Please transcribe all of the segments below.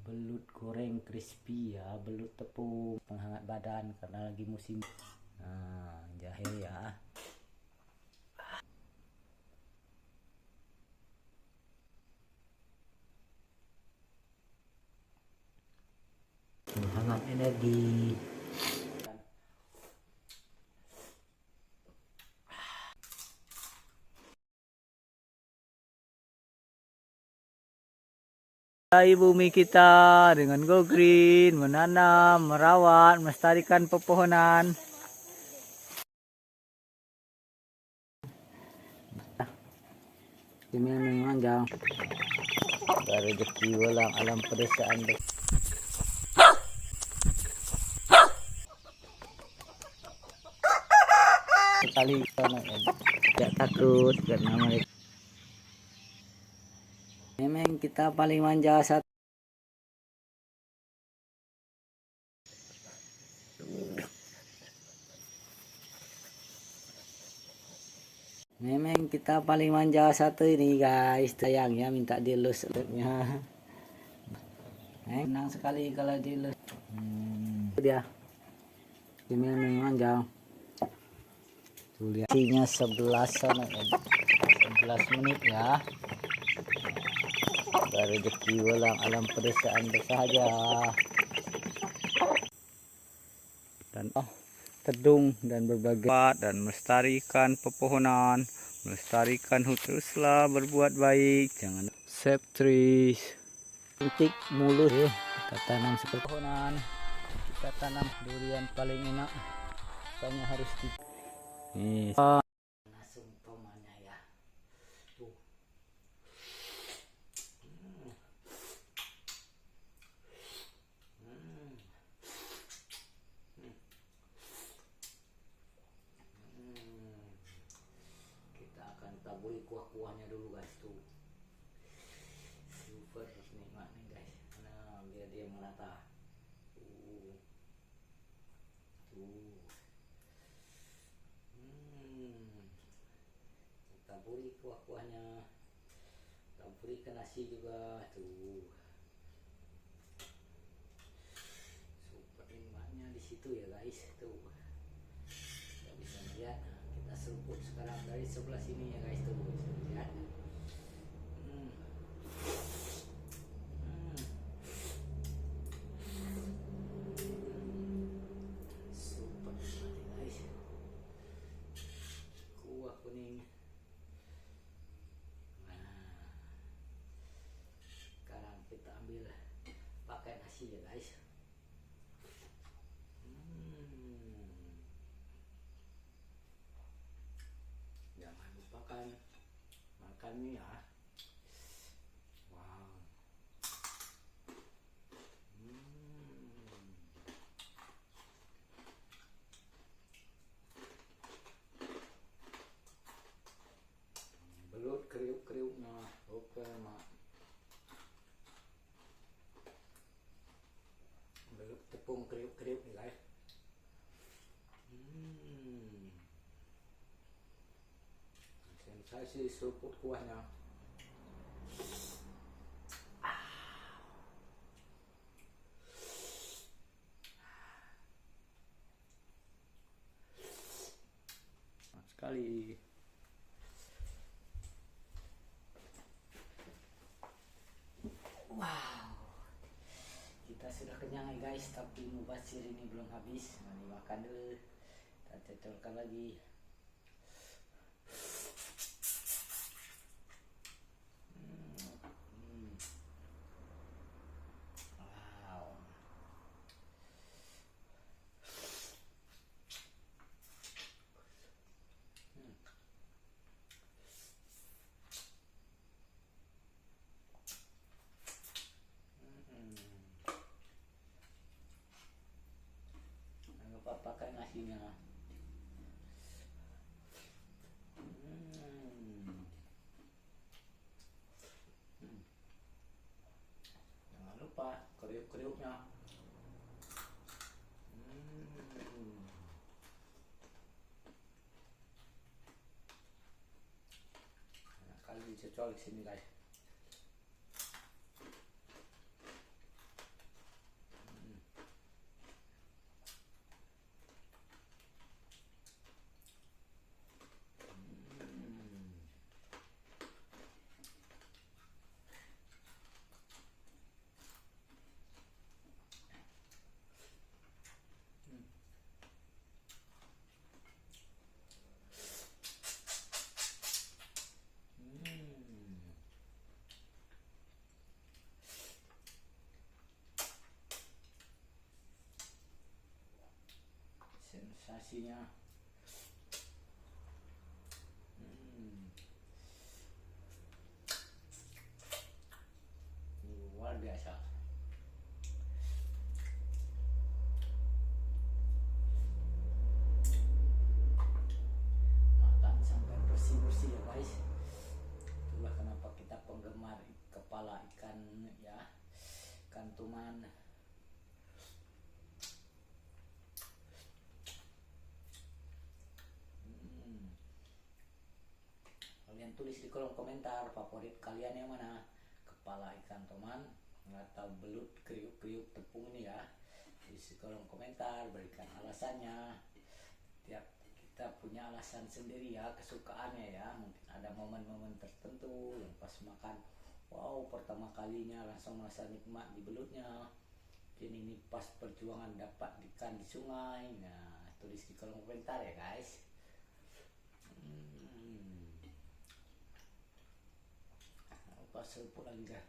belut goreng crispy ya, belut tepung penghangat badan karena lagi musim. Nah, jahe ya. Penghangat energi. Bumi kita dengan Go Green menanam, merawat, melestarikan pepohonan. Ini memanjang. Rezeki walang alam pedesaan. Sekali tidak takut karena mereka. Memang kita paling manja saat satu ini guys, sayangnya minta dilus nya. Senang sekali kalau dilus. Dia ini memanjang. Tuh lihat isinya 11 menit ya. Rezeki walang alam pedesaan bersahaja. Dan teduh dan berbagai dan melestarikan pepohonan, melestarikan teruslah berbuat baik, jangan save trees. Cantik mulus kita tanam seperti pohonan, kita tanam durian paling enak, makanya harus di langsung tomannya ya. Tuh. Kita akan taburi kuah-kuahnya dulu guys tuh. Super nikmat nih guys. Nah, biar dia merata. Tuh. Taburi kuah-kuahnya. Taburi ke nasi juga tuh. Super nikmatnya di situ ya guys tuh. Kita bisa melihat. Kita seruput sekarang dari sebelah sini ya guys tuh. Bisa lihat. Super nikmat guys. Kuah kuning. Nah, sekarang kita ambil pakai nasi ya guys. Jangan lupakan makan mie ya. Wow. Belut kriuk-kriuknya. Oke mak. Belut tepung kriuk-kriuk nih guys. Sensasi seruput kuahnya. Sekali. Wow. Kita sudah kenyang ya guys, tapi mubasir ini belum habis. Nah, dimakan dulu. Kita cocolkan lagi. Wow. Jangan lupa pakai nasinya. Jangan lupa kriuk-kriuknya. Enak kali dicocol di sini guys. sensasinya luar biasa. Makan sampai bersih-bersih ya guys. Itulah kenapa kita penggemar kepala ikan ya, ikan tuman. Kalian tulis di kolom komentar favorit kalian yang mana, kepala ikan toman atau belut kriuk-kriuk tepung ini ya. Di kolom komentar berikan alasannya. Tiap kita punya alasan sendiri ya, kesukaannya ya. Mungkin ada momen-momen tertentu yang pas makan, wow, pertama kalinya langsung merasa nikmat di belutnya. Mungkin ini pas perjuangan dapat ikan di sungai. Nah, tulis di kolom komentar ya guys. Pas seruput lagi guys.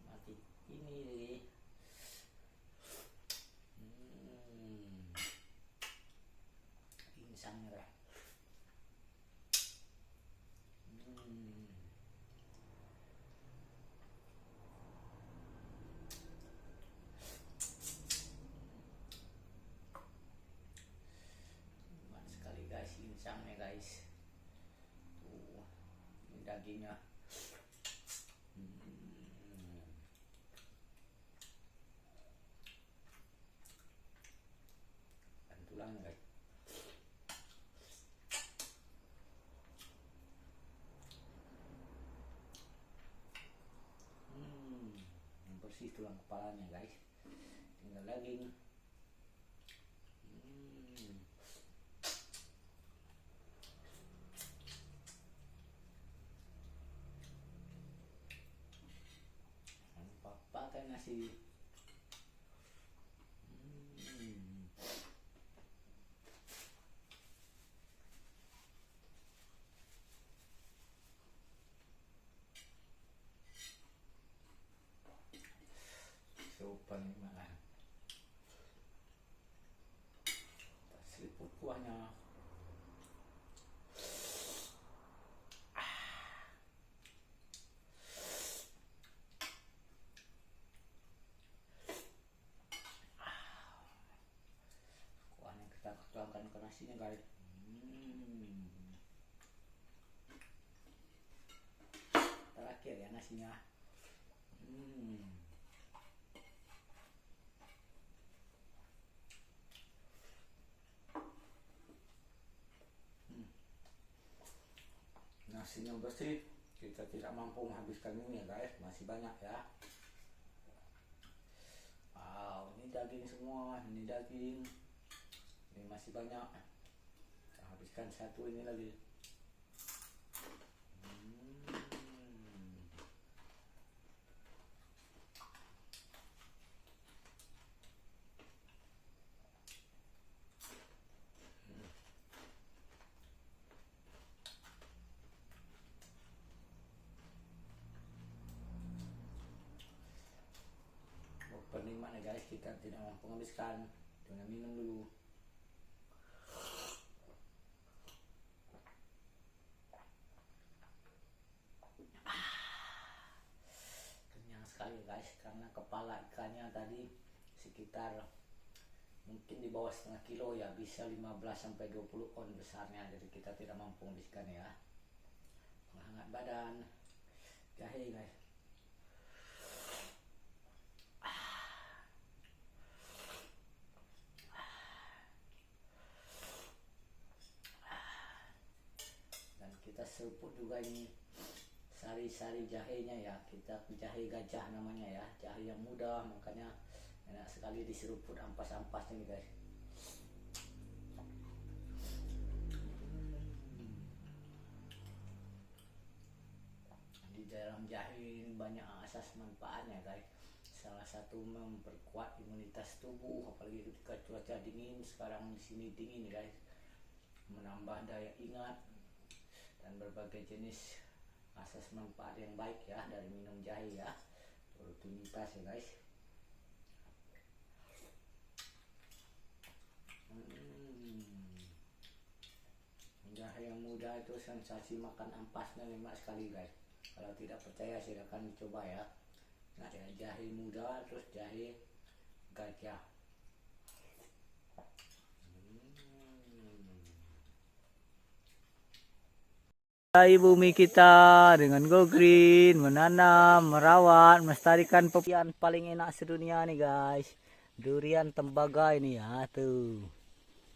Mati ini insangnya lah. Sekali guys, insangnya guys. Tuh, ini dagingnya. Dan tulangnya guys. Bersih tulang kepalanya guys. Tinggal daging. Pakai nasi. Sopan malah. Seliput kuahnya. Kuahnya kita tuangkan ke nasinya guys. Terakhir ya nasinya. Nasinya bersih, kita tidak mampu menghabiskan ini ya guys, masih banyak ya. Wow, ini daging semua, ini daging, ini masih banyak. Kita habiskan satu ini lagi. Penikmat ya guys, kita tidak mampu menghabiskan, dengan minum dulu. Kenyang sekali guys, karena kepala ikannya tadi sekitar mungkin di bawah setengah kilo ya, bisa 15-20 on besarnya, jadi kita tidak mampu menghabiskan ya. Menghangat badan, jahe guys. Kita seruput juga ini sari-sari jahenya ya, kita jahe gajah namanya ya, jahe yang muda, makanya enak sekali diseruput ampas-ampas ini guys. Di dalam jahe ini banyak asas manfaatnya guys. Salah satu memperkuat imunitas tubuh, apalagi ketika cuaca dingin, sekarang di sini dingin guys, menambah daya ingat dan berbagai jenis asas manfaat yang baik ya dari minum jahe ya. oportunitas ya guys. Jahe yang muda itu sensasi makan ampasnya nikmat sekali guys. Kalau tidak percaya silakan dicoba ya. Nah, ada jahe muda terus jahe gajah. Dari bumi kita dengan Go Green menanam, merawat, melestarikan pepohonan paling enak sedunia nih guys. Durian tembaga ini ya tuh.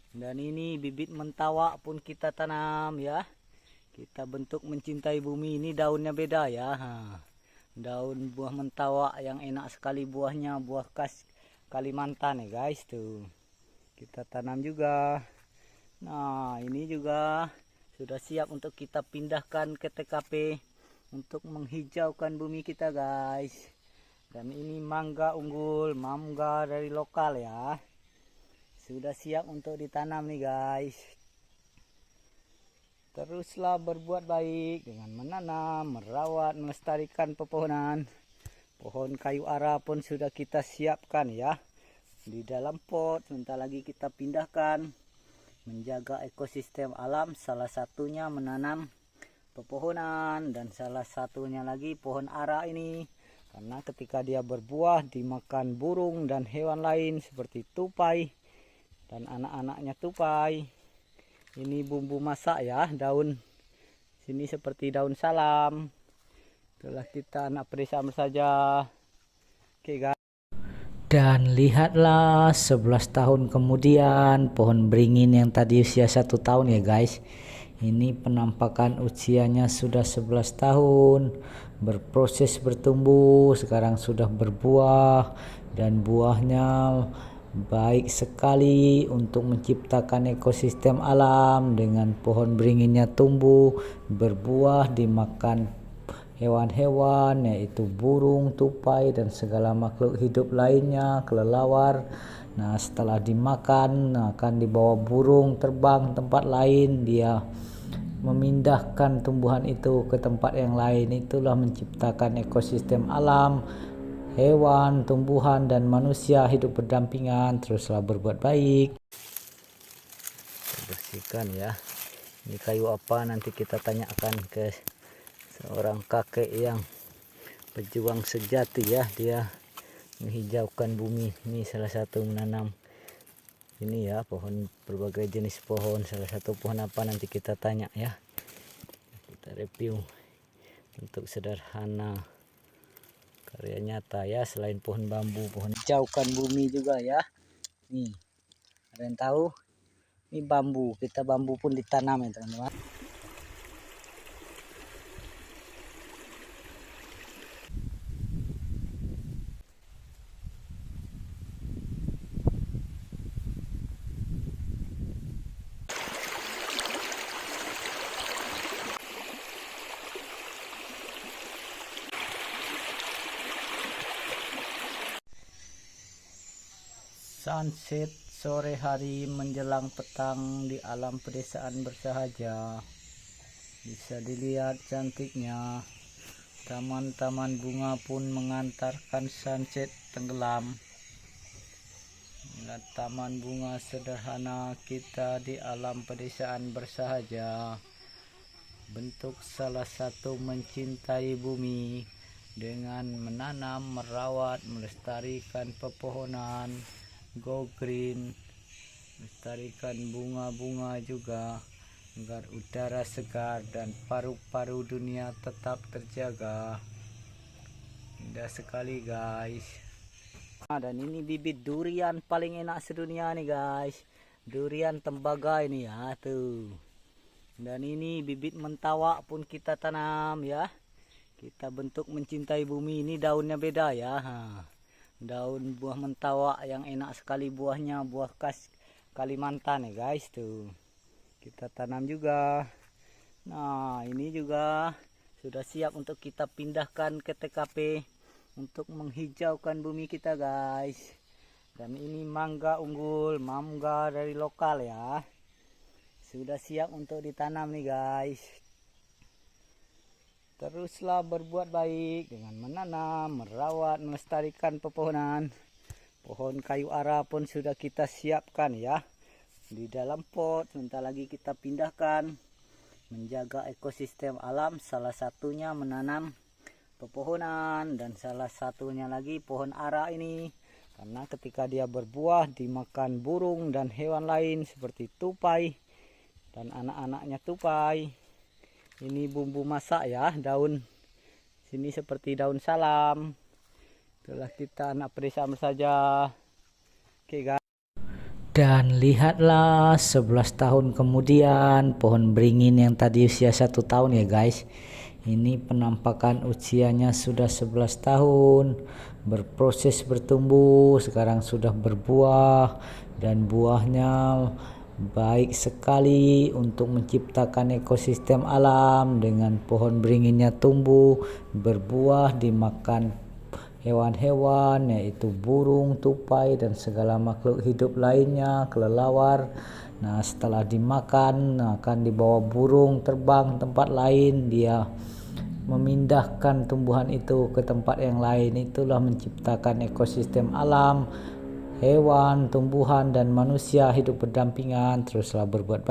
Dan ini bibit mentawak pun kita tanam ya. Kita bentuk mencintai bumi, ini daunnya beda ya. Daun buah mentawak yang enak sekali buahnya, buah khas Kalimantan ya guys tuh. Kita tanam juga. Nah, ini juga sudah siap untuk kita pindahkan ke TKP untuk menghijaukan bumi kita guys. Dan ini mangga unggul, mangga dari lokal ya. Sudah siap untuk ditanam nih guys. Teruslah berbuat baik dengan menanam, merawat, melestarikan pepohonan. Pohon kayu ara pun sudah kita siapkan ya. Di dalam pot, sebentar lagi kita pindahkan. Menjaga ekosistem alam, salah satunya menanam pepohonan, dan salah satunya lagi pohon ara ini, karena ketika dia berbuah dimakan burung dan hewan lain seperti tupai dan anak-anaknya tupai. Ini bumbu masak ya, daun sini seperti daun salam. Telah kita anak bersama saja. Oke guys. Dan lihatlah 11 tahun kemudian pohon beringin yang tadi usia 1 tahun ya guys. Ini penampakan usianya sudah 11 tahun. Berproses bertumbuh, sekarang sudah berbuah. Dan buahnya baik sekali untuk menciptakan ekosistem alam. Dengan pohon beringinnya tumbuh, berbuah, dimakan hewan-hewan yaitu burung, tupai dan segala makhluk hidup lainnya, kelelawar. Nah, setelah dimakan akan dibawa burung terbang tempat lain, dia memindahkan tumbuhan itu ke tempat yang lain. Itulah menciptakan ekosistem alam, hewan, tumbuhan dan manusia hidup berdampingan. Teruslah berbuat baik. Bersihkan ya. Ini kayu apa, nanti kita tanyakan ke seorang kakek yang pejuang sejati ya. Dia menghijaukan bumi. Ini salah satu menanam ini ya, pohon, berbagai jenis pohon. Salah satu pohon apa nanti kita tanya ya. Kita review. Untuk sederhana, karya nyata ya. Selain pohon bambu, pohon hijaukan bumi juga ya. Nih, ada yang tahu? Ini bambu. Kita bambu pun ditanam ya teman-teman. Sunset sore hari menjelang petang di alam pedesaan bersahaja. Bisa dilihat cantiknya. Taman-taman bunga pun mengantarkan sunset tenggelam. Lihat taman bunga sederhana kita di alam pedesaan bersahaja. Bentuk salah satu mencintai bumi dengan menanam, merawat, melestarikan pepohonan. Go Green, melestarikan bunga-bunga juga agar udara segar dan paru-paru dunia tetap terjaga. Indah sekali guys. Dan ini bibit durian paling enak sedunia nih guys. Durian tembaga ini ya tuh. Dan ini bibit mentawak pun kita tanam ya. Kita bentuk mencintai bumi, ini daunnya beda ya. Daun buah mentawak yang enak sekali buahnya, buah khas Kalimantan ya guys tuh. Kita tanam juga. Nah, ini juga sudah siap untuk kita pindahkan ke TKP untuk menghijaukan bumi kita guys. Dan ini mangga unggul, mangga dari lokal ya. Sudah siap untuk ditanam nih guys. Teruslah berbuat baik dengan menanam, merawat, melestarikan pepohonan. Pohon kayu ara pun sudah kita siapkan ya di dalam pot. Sebentar lagi kita pindahkan. Menjaga ekosistem alam, salah satunya menanam pepohonan, dan salah satunya lagi pohon ara ini. Karena ketika dia berbuah dimakan burung dan hewan lain seperti tupai dan anak-anaknya tupai. Ini bumbu masak ya, daun sini seperti daun salam. Itulah kita anak bersama saja. Oke guys. Dan lihatlah 11 tahun kemudian pohon beringin yang tadi usia 1 tahun ya guys. Ini penampakan usianya sudah 11 tahun, berproses bertumbuh, sekarang sudah berbuah dan buahnya baik sekali untuk menciptakan ekosistem alam. Dengan pohon beringinnya tumbuh, berbuah, dimakan hewan-hewan yaitu burung, tupai dan segala makhluk hidup lainnya, kelelawar. Nah, setelah dimakan akan dibawa burung terbang tempat lain, dia memindahkan tumbuhan itu ke tempat yang lain. Itulah menciptakan ekosistem alam. Hewan, tumbuhan dan manusia hidup berdampingan. Teruslah berbuat baik.